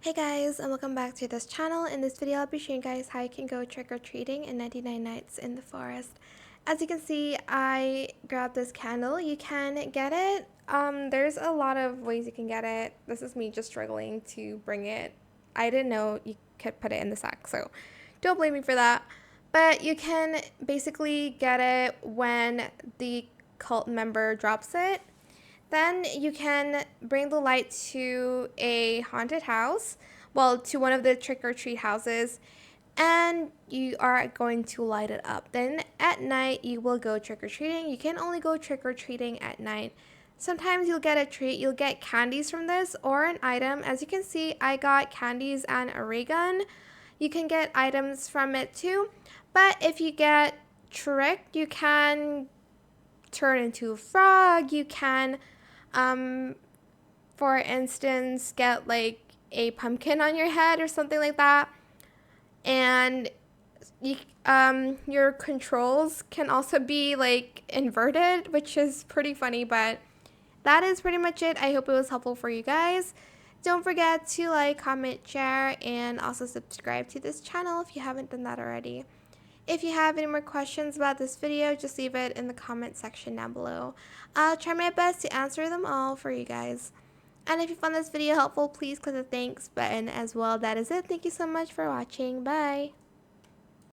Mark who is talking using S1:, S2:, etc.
S1: Hey guys, and welcome back to this channel. In this video, I'll be showing you guys how you can go trick-or-treating in 99 Nights in the Forest. As you can see, I grabbed this candle. You can get it. There's a lot of ways you can get it. This is me just struggling to bring it. I didn't know you could put it in the sack, so don't blame me for that. But you can basically get it when the cult member drops it. Then you can bring the light to a haunted house, well, to one of the trick or treat houses, and you are going to light it up. Then at night, you will go trick or treating. You can only go trick or treating at night. Sometimes you'll get a treat, you'll get candies from this or an item. As you can see, I got candies and a ray gun. You can get items from it too, but if you get tricked, you can turn into a frog. You can for instance, get like a pumpkin on your head or something like that. And you, your controls can also be like inverted, which is pretty funny, but that is pretty much it. I hope it was helpful for you guys. Don't forget to like, comment, share, and also subscribe to this channel if you haven't done that already. If you have any more questions about this video, just leave it in the comment section down below. I'll try my best to answer them all for you guys. And if you found this video helpful, please click the thanks button as well. That is it. Thank you so much for watching. Bye.